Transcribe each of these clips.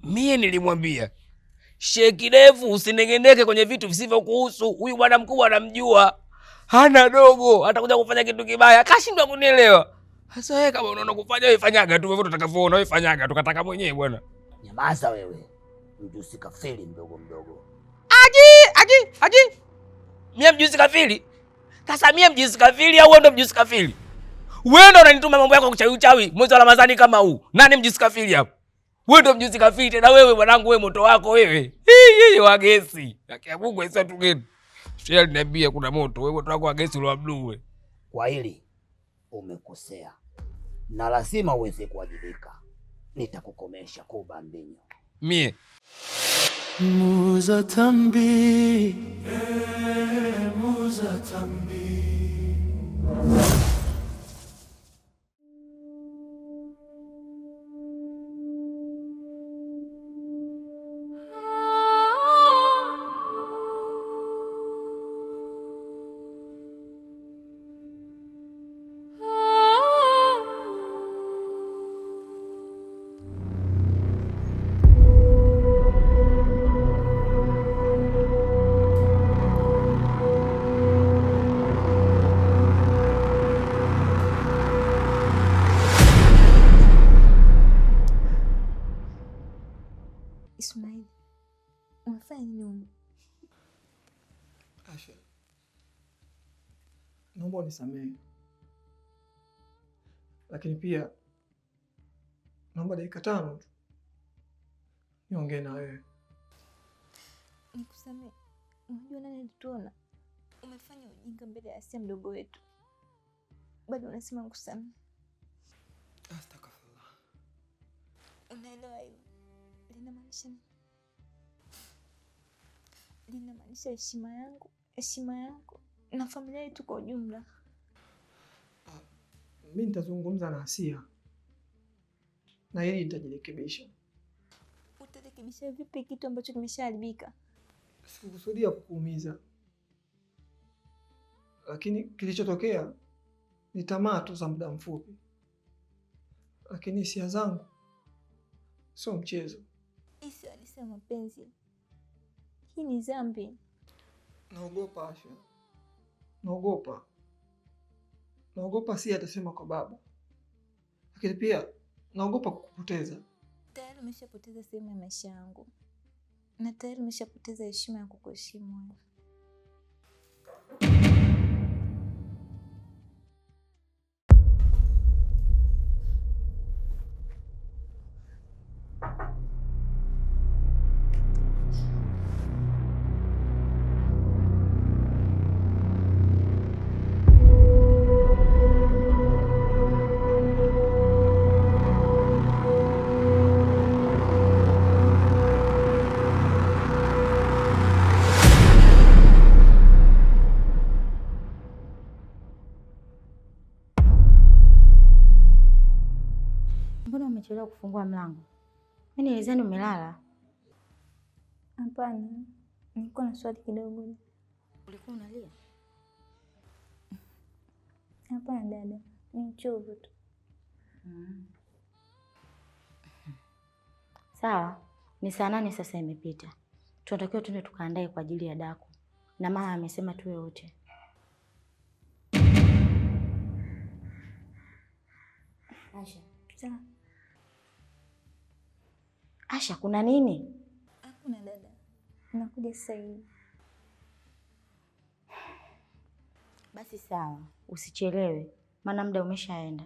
Mie nilimwambia Shekidevu, usinengeneke kwenye vitu visivyokuhusu. Huyu bwana mkubwa anamjua, hana dogo, atakuja kufanya kitu kibaya. Kashindwa kunielewa. Sasa wewe kama unaona kufanya, wewe fanyaga tu, wewe utakavyoona wewe fanyaga, tukataka mwenyewe bwana. Nyamaza wewe, mjusi kafiri mdogo mdogo. Aji. Mie mjusi kafiri? Sasa mie mjusi kafiri au wewe ndo mjusi kafiri? Wewe ndo unanituma mambo yako kuchawi mwezi wa Ramadhani kama huu. Nani mjusi kafiri hapo? Wewe ndo mjusi kafiri tena wewe mwanangu, wewe moto wako wewe. Hii wa gesi. Akia Mungu aisa tu gani. Sheikh aliniambia kuna moto, wewe moto wako wa gesi wa blue wewe. Kwa hili umekosea. Na lazima uweze kuwajibika. Nitakukomesha kuba mbinyo. Mie Muza tambi, muza tambi. Ismail, unafanya nini? Asha, naomba unisamehe, lakini pia naomba dakika 5 tu niongee na wewe. Nikusamehe. Unajua nani alituona? Umefanya ujinga mbele ya Asia mdogo wetu. Bado unasema nikusamehe? Astaghfirullah. Unaelewa hilo? Linamaanisha nini? Linamaanisha heshima yako na familia yetu kwa ujumla. Mimi nitazungumza na Asia na hili nitajirekebisha. Utarekebisha vipi kitu ambacho kimeshaharibika? Sikukusudia kukuumiza, lakini kilichotokea ni tamaa tu za muda mfupi, lakini hisia zangu sio mchezo. Isi alisema mapenzi. Hii ni dhambi. Naogopa Asha, naogopa si atasema kwa baba, lakini pia naogopa kukupoteza. Tayari umeshapoteza sehemu ya maisha yangu, na tayari umeshapoteza heshima ya kukuheshimu wewe. Mbona umechelewa kufungua mlango? Mimi nilizani umelala. Hapana, nilikuwa na swali kidogo. Ulikuwa unalia? Hapana dada, ni uchovu tu. Sawa, ni saa 8 sasa imepita. Tunatakiwa tuende tukaandae kwa ajili ya daku. Na mama amesema tuwe wote. Asha. Sawa. Asha, kuna nini? Hakuna dada. Nakuja sasa hivi. Basi sawa, usichelewe, maana muda umeshaenda.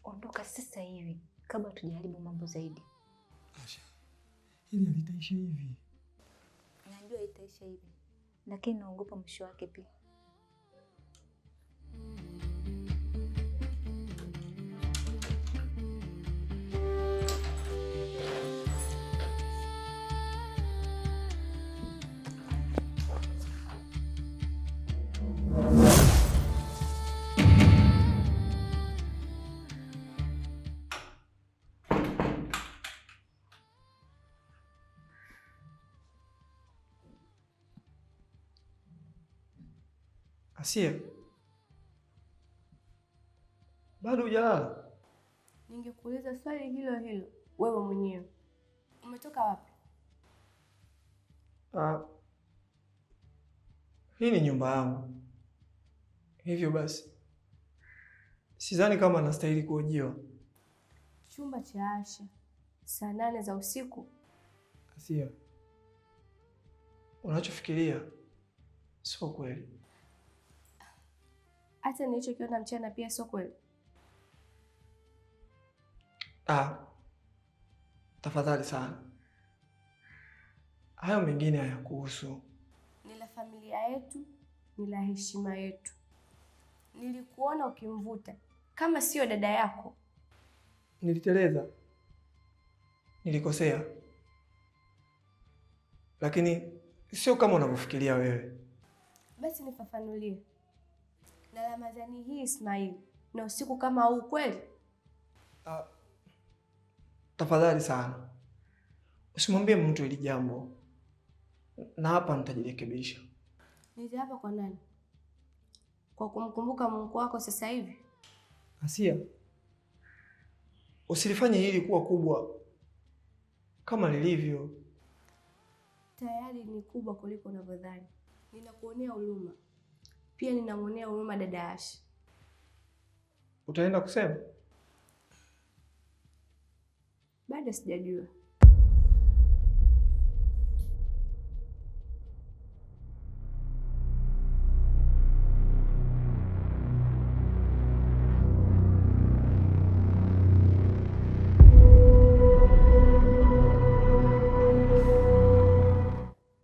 Ondoka sasa hivi kabla tujaribu mambo zaidi. Asha, hili halitaisha hivi. Najua itaisha hivi, lakini naogopa mwisho wake pia. Asia, bado hujalala? Ningekuuliza swali hilo hilo wewe mwenyewe. Umetoka wapi? Hii ni nyumba yangu, hivyo basi sidhani kama nastahili kuhojiwa. Chumba cha Asha, saa 8 za usiku? Asia, unachofikiria sio kweli. Hata nilichokiona mchana pia sio kweli? Tafadhali sana, hayo mengine hayakuhusu. Ni la familia yetu, ni la heshima yetu. Nilikuona ukimvuta kama sio dada yako. Niliteleza, nilikosea, lakini sio kama unavyofikiria wewe. Basi nifafanulie. Na Ramadhani hii Ismail, na usiku kama huu kweli? Tafadhali sana, usimwambie mtu hili jambo, na hapa nitajirekebisha. Nitaapa kwa nani? Kwa kumkumbuka Mungu wako sasa hivi? Asia, usilifanye hili kuwa kubwa kama lilivyo. Tayari ni kubwa kuliko unavyodhani. Ninakuonea huruma. Pia ninamwonea huruma dada Asha. Utaenda kusema? Bado sijajua.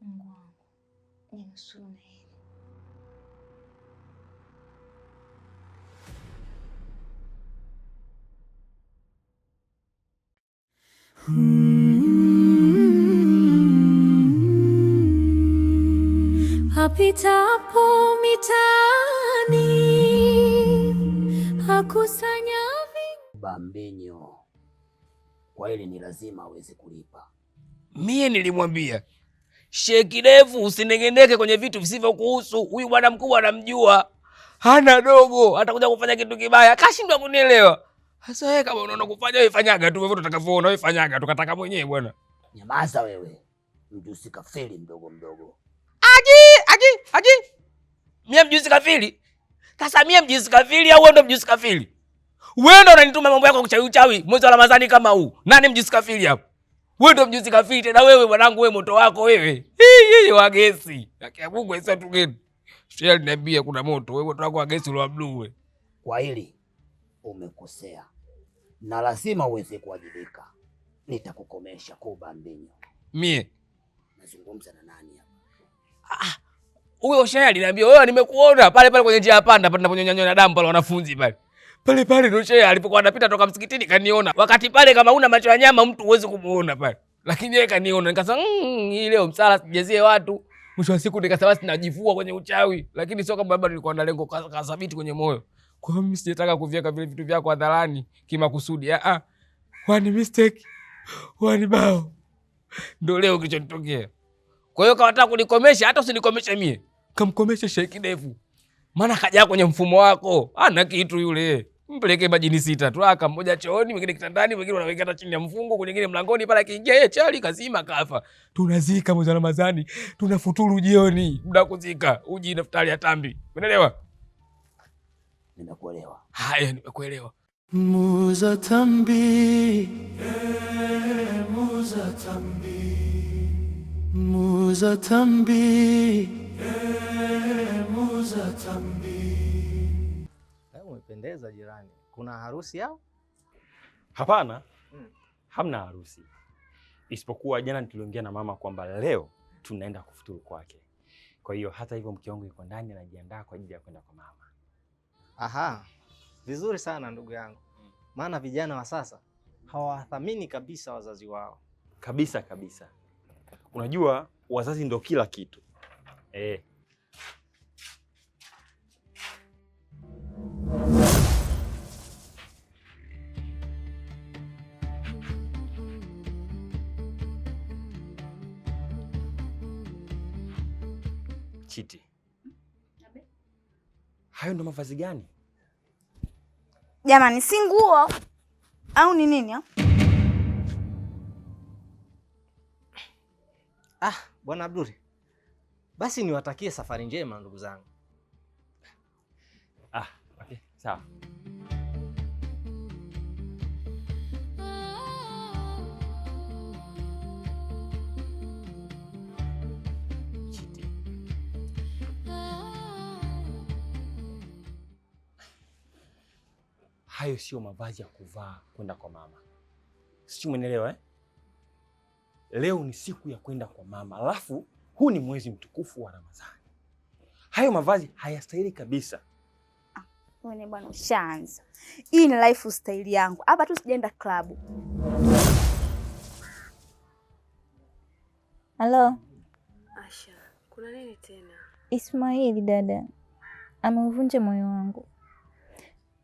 Mungu wangu, ninusuru na hili. Apitapo mitaani hakusanya Bambinyo, kwa hili ni lazima aweze kulipa. Mie nilimwambia Sheikh Devu usinengeneke kwenye vitu visivyokuhusu. Huyu bwana mkubwa anamjua, hana dogo, atakuja kufanya kitu kibaya. Kashindwa kunielewa. Sasa wewe kama unaona kufanya wewe fanyaga tu, wewe utakavyoona wewe fanyaga, tukataka mwenyewe bwana. Nyamaza wewe, mjusi kafeli mdogo mdogo. Aji. Mie mjusi kafili? Sasa mie mjusi kafili au wewe ndo mjusi kafili? Wewe ndo unanituma mambo yako kuchawi mwezi wa Ramadhani kama huu. Nani mjusi kafili hapo? Wewe ndo mjusi kafili tena wewe mwanangu, wewe moto wako wewe. Hii wa gesi. Akia Mungu sasa tugeni. Sheikh aliniambia kuna moto, wewe moto wako wa gesi wa blue wewe. Kwa hili umekosea. Na lazima uweze kuwajibika. Nitakukomesha kwa Bambinyo. Mie Nazungumza na nani hapa? Huyo Sheikh aliniambia wewe nimekuona pale kwenye njia ya panda pale naponyonyanya damu pale wanafunzi pale. Pale ndo Sheikh alipokuwa anapita toka msikitini kaniona. Wakati pale kama una macho ya nyama mtu huwezi kumuona pale. Lakini yeye kaniona nikasema hii leo msala sijazie watu. Mwisho wa siku nikasema sinajivua kwenye uchawi, lakini sio kama baba nilikuwa na lengo kasabiti kwenye moyo. Kwa hiyo mimi sijataka kuviweka vile vitu vyako hadharani kimakusudi. One mistake. One bao. Ndio leo kilichotokea. Kwa hiyo kawataka kunikomesha, hata usinikomeshe mie. Kamkomeshe Sheikh Devu. Maana kaja kwenye mfumo wako. Ana kitu yule. Mpeleke majini 6 tu, aka mmoja chooni, mwingine kitandani, mwingine unaweka hata chini ya mfungo, mwingine mlangoni pale akiingia yeye chali kazima kafa. Tunazika mwezi wa Ramadhani, tunafuturu jioni, muda kuzika, uji naftali ya tambi. Umeelewa? Nimekuelewa. Haya, nimekuelewa. Muza tambi, muza tambi, muza tambi, muza tambi. Umependeza jirani. Kuna harusi yao? Hapana. Hamna harusi. Isipokuwa jana tuliongea na mama kwamba leo tunaenda kufuturu kwake. Kwa hiyo hata hivyo mke wangu yuko ndani anajiandaa kwa ajili ya kwenda kwa mama. Aha. Vizuri sana ndugu yangu. Maana vijana wa sasa hawathamini kabisa wazazi wao. Kabisa. Unajua wazazi ndio kila kitu. Chiti. Hayo ndo mavazi gani? Jamani, si nguo au ni nini? Bwana Abduli, basi niwatakie safari njema ndugu zangu. Okay, sawa. Chiti. Hayo sio mavazi ya kuvaa kwenda kwa mama. Sijui umeelewa eh? Leo ni siku ya kwenda kwa mama, alafu huu ni mwezi mtukufu wa Ramadhani. Hayo mavazi hayastahili kabisa. Wewe bwana ushaanza. Hii ni lifestyle yangu. Hapa tu sijaenda klabu. Halo. Asha, kuna nini tena? Ismaili dada ameuvunja moyo wangu.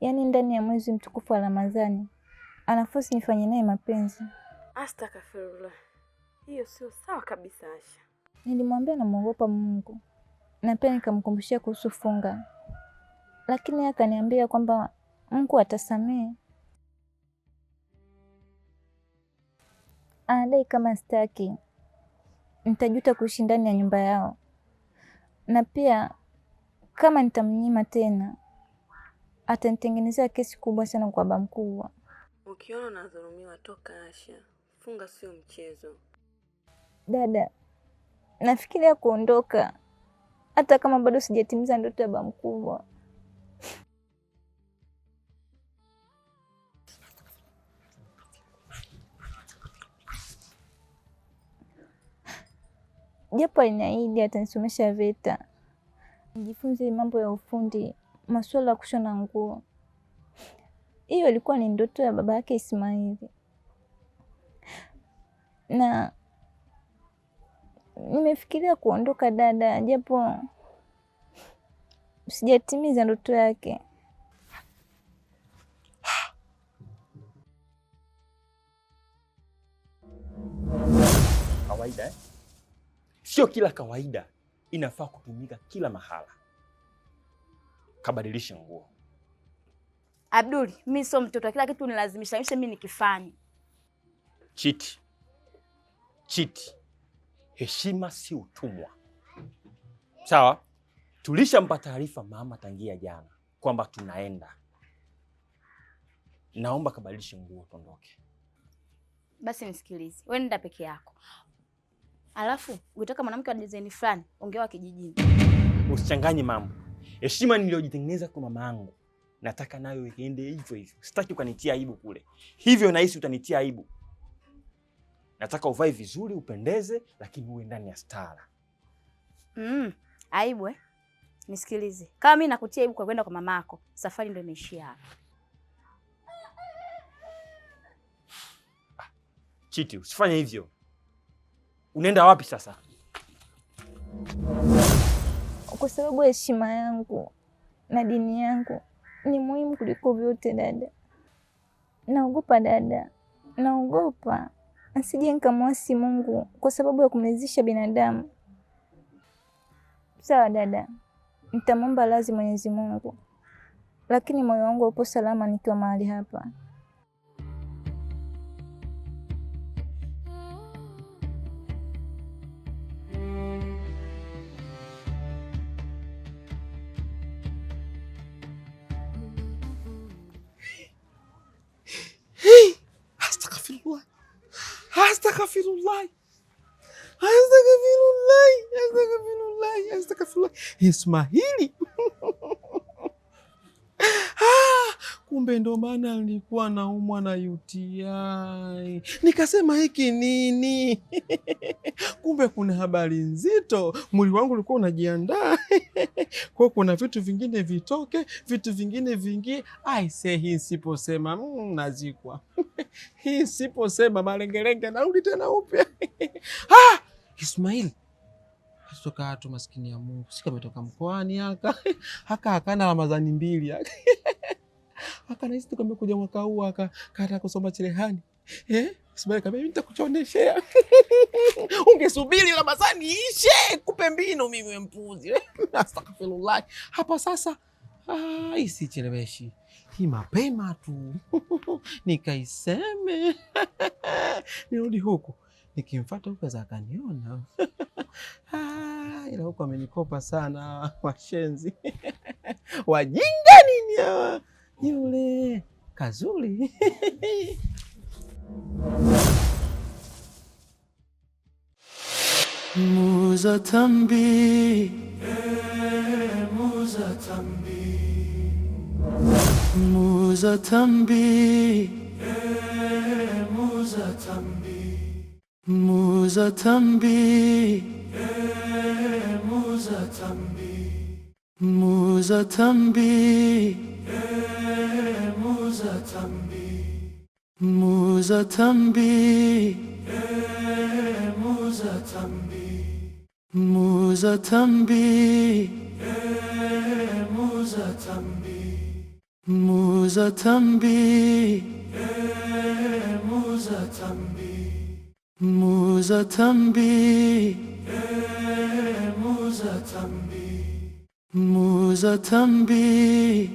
Yaani ndani ya mwezi mtukufu wa Ramadhani anaforce nifanye naye mapenzi. Astaghfirullah. Hiyo sio sawa kabisa Asha. Nilimwambia namuogopa Mungu na pia nikamkumbushia kuhusu funga, lakini akaniambia kwamba Mungu atasamehe. Anadai kama staki nitajuta kuishi ndani ya nyumba yao, na pia kama nitamnyima tena atanitengenezea kesi kubwa sana kwa baba mkubwa. Ukiona unadhulumiwa toka Asha. Funga sio mchezo. Dada, nafikiria kuondoka hata kama bado sijatimiza ndoto ya baba mkubwa. Japo aliniahidi atanisomesha VETA, nijifunze mambo ya ufundi, masuala ya kushona nguo. Hiyo ilikuwa ni ndoto ya baba yake Ismaili. Na nimefikiria kuondoka dada, japo sijatimiza ndoto yake. Kawaida eh? Sio kila kawaida inafaa kutumika kila mahala. Kabadilisha nguo. Abduli, mimi sio mtoto, kila kitu nilazimisha mimi nikifanye. Chiti. Heshima si utumwa. Sawa? Tulishampa taarifa mama tangia jana kwamba tunaenda. Naomba kabadilishe nguo tuondoke. Basi nisikilize. Wewe nenda peke yako. Alafu, ukitaka mwanamke wa design fulani, ongewa kijijini. Usichanganye mambo. Heshima niliyojitengeneza kwa mama yangu, nataka nayo iende hivyo hivyo. Sitaki ukanitia aibu kule. Hivyo nahisi utanitia aibu. Nataka uvae vizuri, upendeze, lakini uwe ndani ya stara. Aibu eh? Nisikilize. Kama mimi nakutia aibu kwa kwenda kwa mamako, safari ndio imeishia hapa. Chiti, usifanye hivyo. Unaenda wapi sasa? Kwa sababu heshima yangu na dini yangu ni muhimu kuliko vyote dada. Naogopa dada. Naogopa asije nikamwasi Mungu kwa sababu ya kumridhisha binadamu. Sawa dada. Nitamwomba radhi Mwenyezi Mungu. Lakini moyo wangu upo salama nikiwa mahali hapa. Astaghfirullah. Ismaili. Kumbe ndo maana nilikuwa naumwa na UTI. Nikasema hiki nini? Kumbe kuna habari nzito. Mwili wangu ulikuwa unajiandaa. Kwa kuna vitu vingine vitoke, vitu vingine vingie. Hii siposema nazikwa. Hii siposema malengelenge narudi tena upya. Ismaili. Kutoka watu maskini ya Mungu. Sika metoka mkoani haka hakana Ramadhani 2 haka nahisi tukambe kuja mwaka huu haka kusoma cherehani. Sibali kama mimi nitakuchoneshea. Ungesubiri Ramadhani ishe kupe mbinu mimi mpuzi. Astaghfirullah. Hapa sasa Isicheleweshi hii, mapema tu nikaiseme nirudi huku, nikimfuata huko za akaniona. Ila huko amenikopa sana washenzi. Wajinga nini hawa? Yule kazuri. Muza tambi, muza tambi, muza tambi, muza tambi, muza tambi, muza tambi, muza tambi, muza tambi, muza tambi, muza tambi, muza tambi, muza tambi, muza tambi, muza tambi, muza tambi, muza tambi, muza tambi,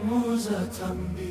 muza tambi.